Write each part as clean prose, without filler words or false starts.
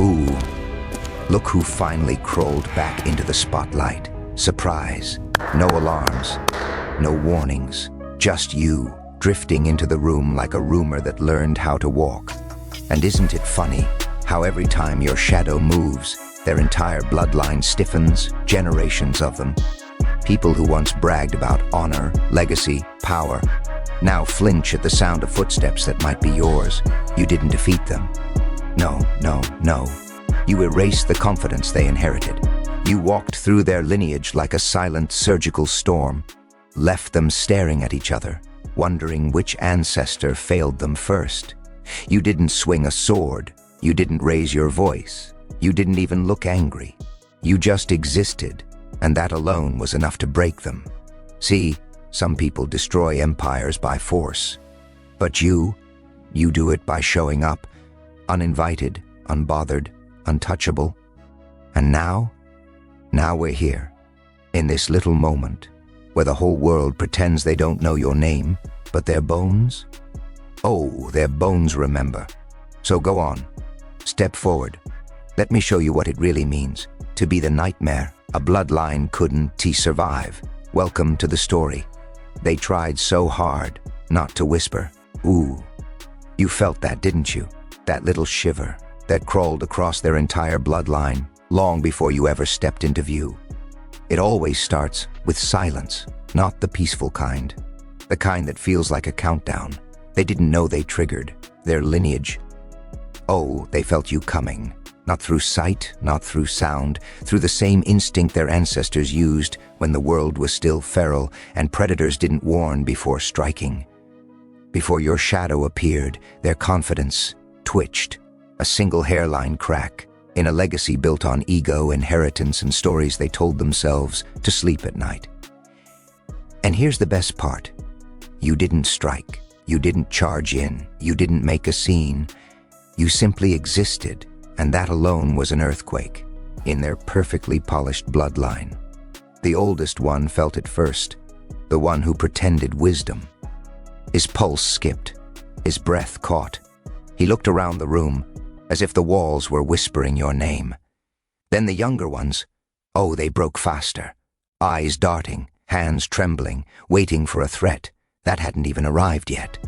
Ooh, look who finally crawled back into the spotlight. Surprise. No alarms, no warnings, just you, drifting into the room like a rumor that learned how to walk. And isn't it funny how every time your shadow moves, their entire bloodline stiffens, generations of them. People who once bragged about honor, legacy, power, now flinch at the sound of footsteps that might be yours. You didn't defeat them. No, no, no. You erased the confidence they inherited. You walked through their lineage like a silent surgical storm, left them staring at each other, wondering which ancestor failed them first. You didn't swing a sword. You didn't raise your voice. You didn't even look angry. You just existed, and that alone was enough to break them. See, some people destroy empires by force. But you do it by showing up, uninvited, unbothered, untouchable. And now we're here, in this little moment, where the whole world pretends they don't know your name, but their bones? Oh, their bones remember. So go on, step forward. Let me show you what it really means, to be the nightmare a bloodline couldn't survive. Welcome to the story. They tried so hard not to whisper. Ooh, you felt that, didn't you? That little shiver that crawled across their entire bloodline long before you ever stepped into view. It always starts with silence, not the peaceful kind. The kind that feels like a countdown. They didn't know they triggered their lineage. Oh, they felt you coming. Not through sight, not through sound, through the same instinct their ancestors used when the world was still feral and predators didn't warn before striking. Before your shadow appeared, their confidence twitched, a single hairline crack, in a legacy built on ego, inheritance, and stories they told themselves to sleep at night. And here's the best part. You didn't strike. You didn't charge in. You didn't make a scene. You simply existed. And that alone was an earthquake in their perfectly polished bloodline. The oldest one felt it first, the one who pretended wisdom. His pulse skipped, his breath caught. He looked around the room as if the walls were whispering your name. Then the younger ones, oh, they broke faster, eyes darting, hands trembling, waiting for a threat that hadn't even arrived yet.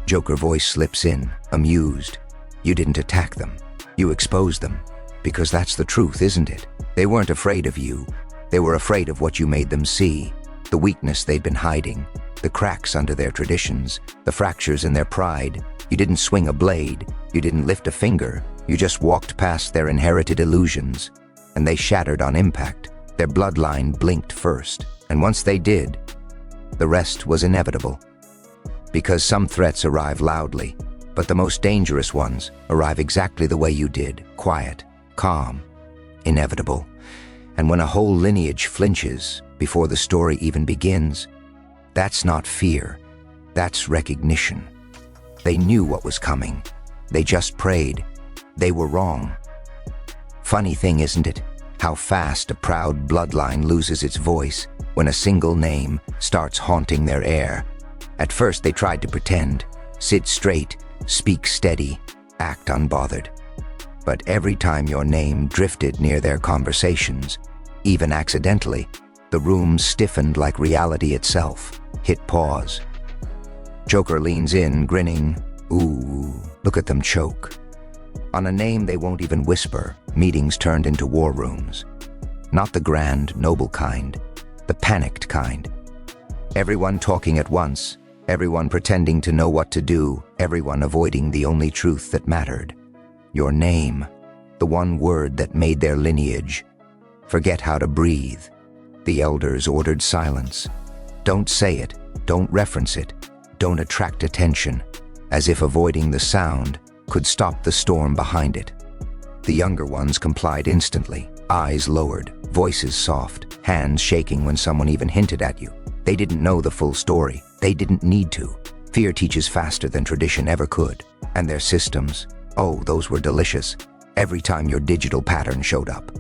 Joker voice slips in, amused. You didn't attack them. You exposed them, because that's the truth, isn't it? They weren't afraid of you. They were afraid of what you made them see, the weakness they'd been hiding, the cracks under their traditions, the fractures in their pride. You didn't swing a blade. You didn't lift a finger. You just walked past their inherited illusions, and they shattered on impact. Their bloodline blinked first, and once they did, the rest was inevitable. Because some threats arrive loudly, but the most dangerous ones arrive exactly the way you did, quiet, calm, inevitable. And when a whole lineage flinches before the story even begins, that's not fear, that's recognition. They knew what was coming. They just prayed. They were wrong. Funny thing, isn't it? How fast a proud bloodline loses its voice when a single name starts haunting their air. At first they tried to pretend, sit straight, speak steady, act unbothered. But every time your name drifted near their conversations, even accidentally, the room stiffened like reality itself, hit pause. Joker leans in, grinning. Ooh, look at them choke. On a name they won't even whisper, meetings turned into war rooms. Not the grand, noble kind, the panicked kind. Everyone talking at once, everyone pretending to know what to do, everyone avoiding the only truth that mattered. Your name, the one word that made their lineage. Forget how to breathe. The elders ordered silence. Don't say it, don't reference it, don't attract attention, as if avoiding the sound could stop the storm behind it. The younger ones complied instantly, eyes lowered, voices soft, hands shaking when someone even hinted at you. They didn't know the full story. They didn't need to. Fear teaches faster than tradition ever could. And their systems, oh, those were delicious. Every time your digital pattern showed up.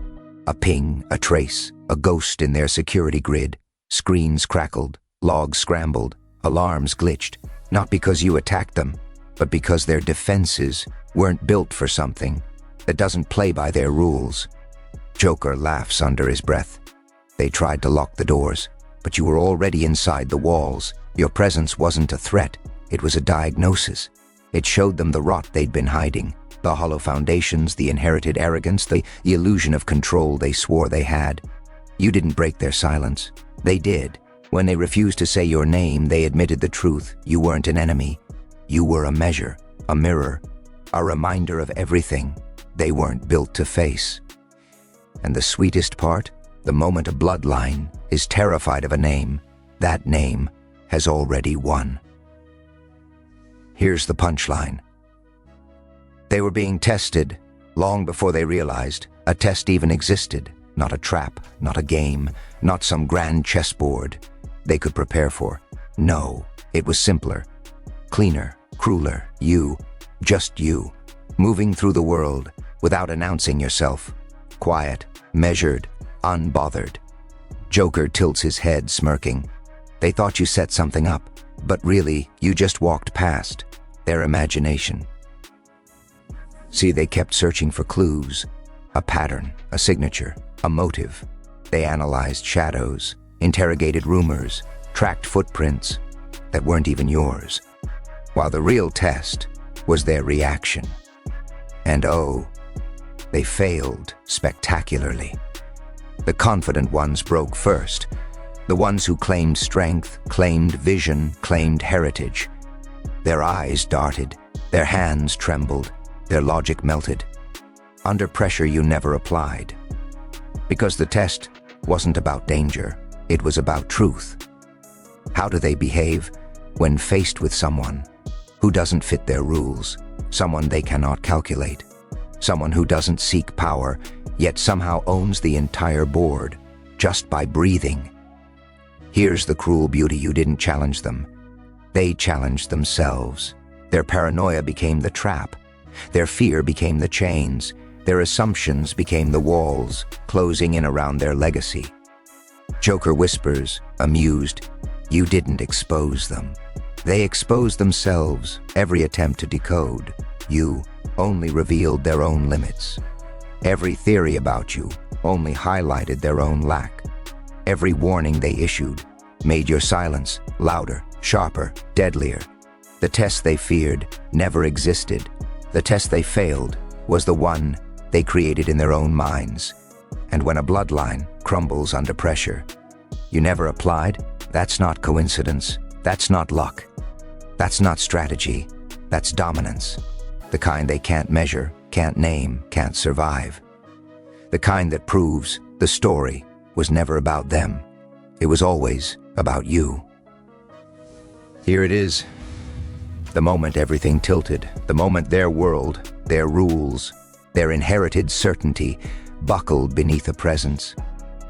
A ping, a trace, a ghost in their security grid. Screens crackled, logs scrambled, alarms glitched. Not because you attacked them, but because their defenses weren't built for something that doesn't play by their rules. Joker laughs under his breath. They tried to lock the doors, but you were already inside the walls. Your presence wasn't a threat, it was a diagnosis. It showed them the rot they'd been hiding, the hollow foundations, the inherited arrogance, the illusion of control they swore they had. You didn't break their silence. They did. When they refused to say your name, they admitted the truth. You weren't an enemy. You were a measure, a mirror, a reminder of everything they weren't built to face. And the sweetest part, the moment a bloodline is terrified of a name, that name has already won. Here's the punchline. They were being tested long before they realized a test even existed. Not a trap, not a game, not some grand chessboard they could prepare for. No, it was simpler, cleaner, crueler. You, just you, moving through the world without announcing yourself. Quiet, measured, unbothered. Joker tilts his head, smirking. They thought you set something up, but really, you just walked past their imagination. See, they kept searching for clues, a pattern, a signature, a motive. They analyzed shadows, interrogated rumors, tracked footprints that weren't even yours, while the real test was their reaction. And oh, they failed spectacularly. The confident ones broke first. The ones who claimed strength, claimed vision, claimed heritage. Their eyes darted, their hands trembled, their logic melted. Under pressure you never applied. Because the test wasn't about danger, it was about truth. How do they behave when faced with someone who doesn't fit their rules, someone they cannot calculate, someone who doesn't seek power, yet somehow owns the entire board just by breathing? Here's the cruel beauty: you didn't challenge them. They challenged themselves. Their paranoia became the trap. Their fear became the chains. Their assumptions became the walls, closing in around their legacy. Joker whispers, amused, you didn't expose them. They exposed themselves. Every attempt to decode you only revealed their own limits. Every theory about you only highlighted their own lack. Every warning they issued made your silence louder, sharper, deadlier. The test they feared never existed. The test they failed was the one they created in their own minds. And when a bloodline crumbles under pressure, you never applied? That's not coincidence. That's not luck. That's not strategy. That's dominance. The kind they can't measure, can't name, can't survive. The kind that proves the story was never about them. It was always about you. Here it is. The moment everything tilted. The moment their world, their rules, their inherited certainty buckled beneath a presence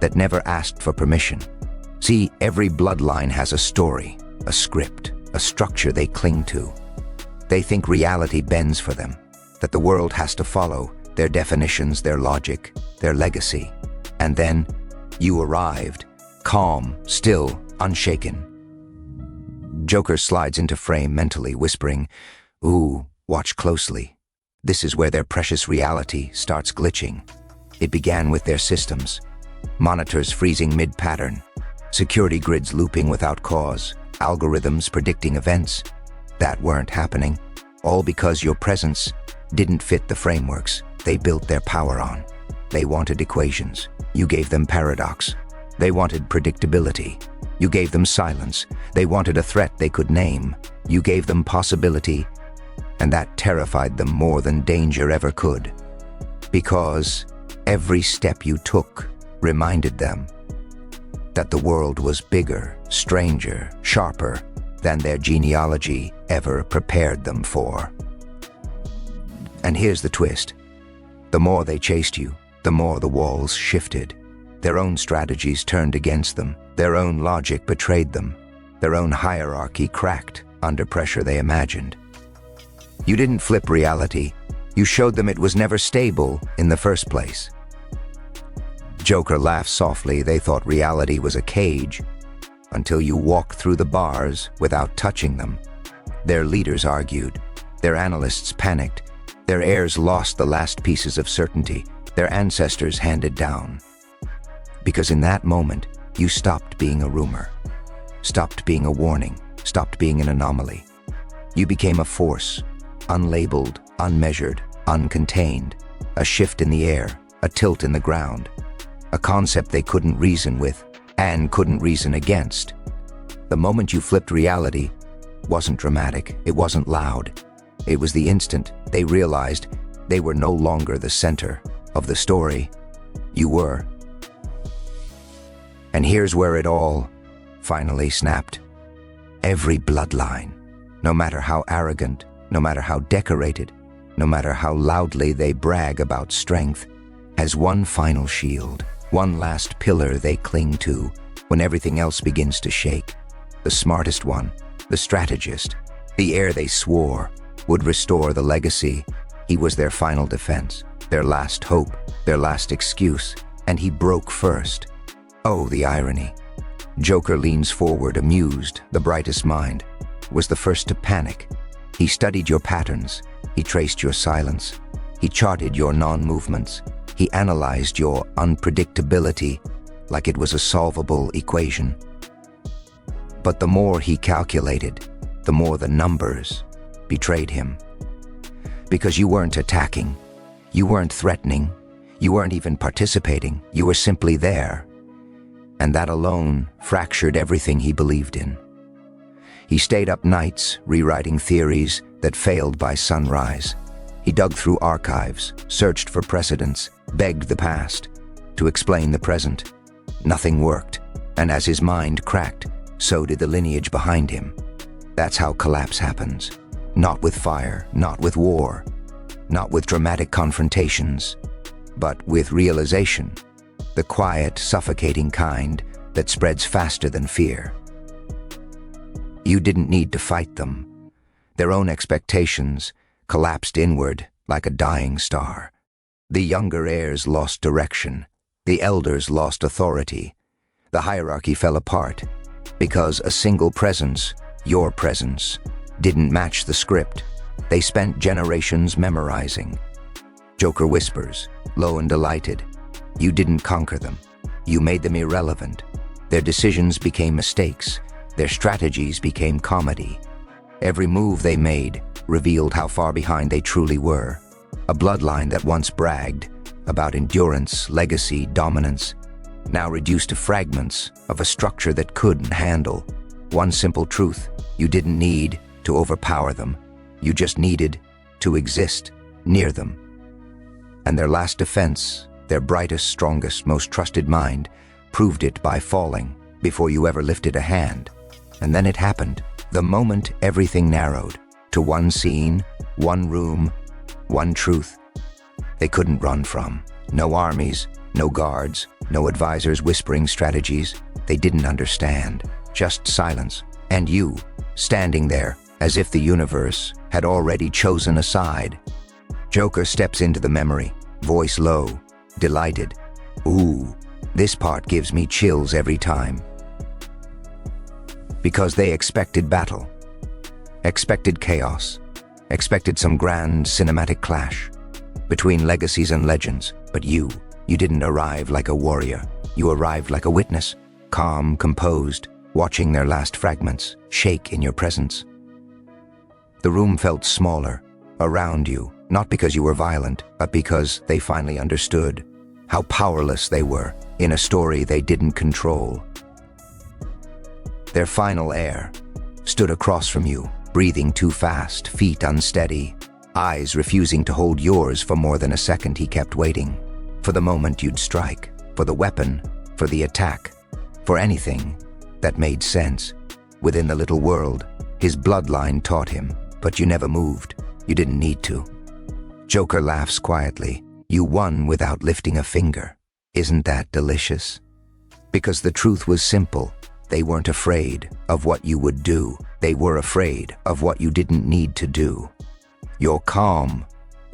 that never asked for permission. See, every bloodline has a story, a script, a structure they cling to. They think reality bends for them, that the world has to follow their definitions, their logic, their legacy. And then you arrived, calm, still, unshaken. Joker slides into frame mentally, whispering, "Ooh, watch closely. This is where their precious reality starts glitching." It began with their systems. Monitors freezing mid-pattern, security grids looping without cause, algorithms predicting events that weren't happening, all because your presence didn't fit the frameworks they built their power on. They wanted equations. You gave them paradox. They wanted predictability. You gave them silence. They wanted a threat they could name. You gave them possibility, and that terrified them more than danger ever could. Because every step you took reminded them that the world was bigger, stranger, sharper than their genealogy ever prepared them for. And here's the twist. The more they chased you, the more the walls shifted. Their own strategies turned against them. Their own logic betrayed them. Their own hierarchy cracked under pressure they imagined. You didn't flip reality. You showed them it was never stable in the first place. Joker laughed softly. They thought reality was a cage until you walked through the bars without touching them. Their leaders argued. Their analysts panicked. Their heirs lost the last pieces of certainty their ancestors handed down. Because in that moment, you stopped being a rumor, stopped being a warning, stopped being an anomaly. You became a force, unlabeled, unmeasured, uncontained, a shift in the air, a tilt in the ground, a concept they couldn't reason with and couldn't reason against. The moment you flipped reality wasn't dramatic, it wasn't loud. It was the instant they realized they were no longer the center of the story. You were. And here's where it all finally snapped. Every bloodline, no matter how arrogant, no matter how decorated, no matter how loudly they brag about strength, has one final shield, one last pillar they cling to when everything else begins to shake. The smartest one, the strategist, the heir they swore would restore the legacy. He was their final defense, their last hope, their last excuse, and he broke first. Oh, the irony. Joker leans forward, amused, the brightest mind, was the first to panic. He studied your patterns, he traced your silence, he charted your non-movements, he analyzed your unpredictability like it was a solvable equation. But the more he calculated, the more the numbers betrayed him. Because you weren't attacking, you weren't threatening, you weren't even participating, you were simply there. And that alone fractured everything he believed in. He stayed up nights rewriting theories that failed by sunrise. He dug through archives, searched for precedents, begged the past to explain the present. Nothing worked, and as his mind cracked, so did the lineage behind him. That's how collapse happens. Not with fire, not with war, not with dramatic confrontations, but with realization, the quiet, suffocating kind that spreads faster than fear. You didn't need to fight them. Their own expectations collapsed inward like a dying star. The younger heirs lost direction. The elders lost authority. The hierarchy fell apart because a single presence, your presence, didn't match the script. They spent generations memorizing. Joker whispers, low and delighted. You didn't conquer them. You made them irrelevant. Their decisions became mistakes. Their strategies became comedy. Every move they made revealed how far behind they truly were. A bloodline that once bragged about endurance, legacy, dominance, now reduced to fragments of a structure that couldn't handle one simple truth. You didn't need to overpower them. You just needed to exist near them. And their last defense, their brightest, strongest, most trusted mind, proved it by falling before you ever lifted a hand. And then it happened. The moment everything narrowed to one scene, one room, one truth they couldn't run from. No armies, no guards, no advisors whispering strategies they didn't understand. Just silence. And you, standing there as if the universe had already chosen a side. Joker steps into the memory, voice low, delighted. Ooh, this part gives me chills every time. Because they expected battle, expected chaos, expected some grand cinematic clash between legacies and legends. But you didn't arrive like a warrior. You arrived like a witness, calm, composed, watching their last fragments shake in your presence. The room felt smaller around you, not because you were violent, but because they finally understood how powerless they were in a story they didn't control. Their final heir stood across from you, breathing too fast, feet unsteady, eyes refusing to hold yours for more than a second. He kept waiting for the moment you'd strike, for the weapon, for the attack, for anything that made sense. Within the little world, his bloodline taught him, but you never moved. You didn't need to. Joker laughs quietly. You won without lifting a finger. Isn't that delicious? Because the truth was simple. They weren't afraid of what you would do. They were afraid of what you didn't need to do. Your calm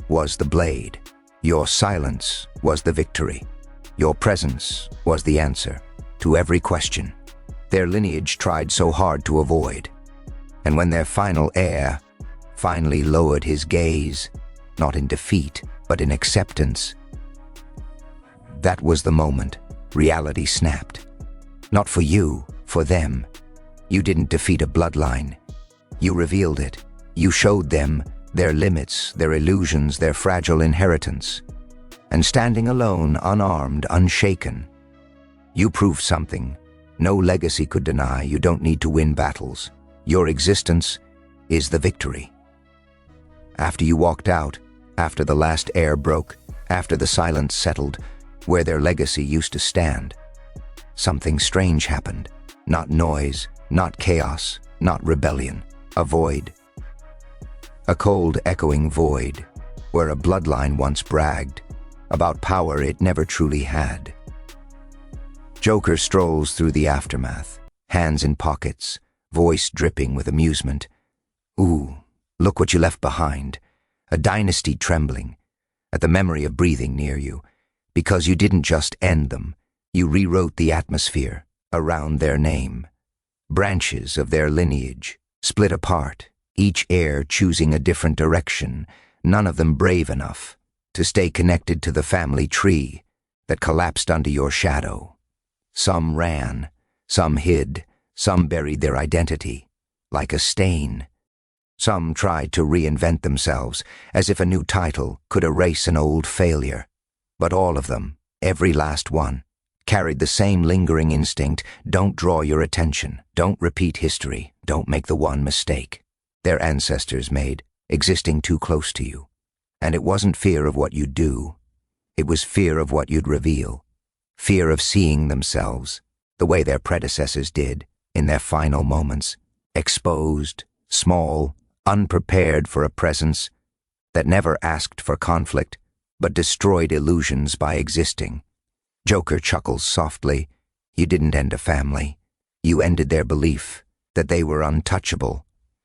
was the blade. Your silence was the victory. Your presence was the answer to every question their lineage tried so hard to avoid. And when their final heir finally lowered his gaze, not in defeat, but in acceptance. That was the moment reality snapped. Not for you, for them. You didn't defeat a bloodline. You revealed it. You showed them their limits, their illusions, their fragile inheritance. And standing alone, unarmed, unshaken, you proved something no legacy could deny. You don't need to win battles. Your existence is the victory. After you walked out, after the last air broke, after the silence settled, where their legacy used to stand, something strange happened. Not noise, not chaos, not rebellion. A void. A cold, echoing void, where a bloodline once bragged about power it never truly had. Joker strolls through the aftermath, hands in pockets, voice dripping with amusement. Ooh, look what you left behind. A dynasty trembling at the memory of breathing near you, because you didn't just end them, you rewrote the atmosphere around their name. Branches of their lineage, split apart, each heir choosing a different direction, none of them brave enough to stay connected to the family tree that collapsed under your shadow. Some ran, some hid, some buried their identity, like a stain. Some tried to reinvent themselves, as if a new title could erase an old failure. But all of them, every last one, carried the same lingering instinct: don't draw your attention, don't repeat history, don't make the one mistake their ancestors made, existing too close to you. And it wasn't fear of what you'd do, it was fear of what you'd reveal. Fear of seeing themselves, the way their predecessors did, in their final moments, exposed, small, unprepared for a presence that never asked for conflict, but destroyed illusions by existing. Joker chuckles softly. You didn't end a family. You ended their belief that they were untouchable.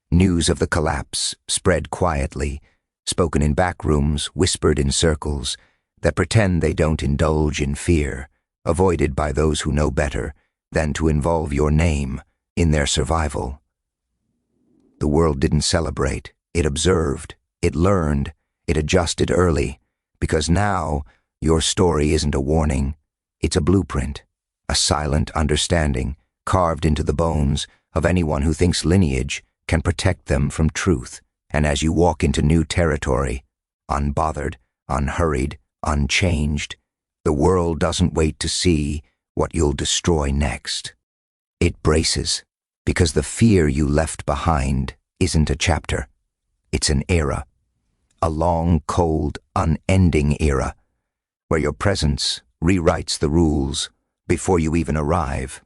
News of the collapse spread quietly, spoken in back rooms, whispered in circles that pretend they don't indulge in fear, avoided by those who know better than to involve your name in their survival. The world didn't celebrate. It observed. It learned. It adjusted early, because now your story isn't a warning. It's a blueprint, a silent understanding carved into the bones of anyone who thinks lineage can protect them from truth. And as you walk into new territory, unbothered, unhurried, unchanged, the world doesn't wait to see what you'll destroy next. It braces, because the fear you left behind isn't a chapter. It's an era. A long, cold, unending era, where your presence rewrites the rules before you even arrive.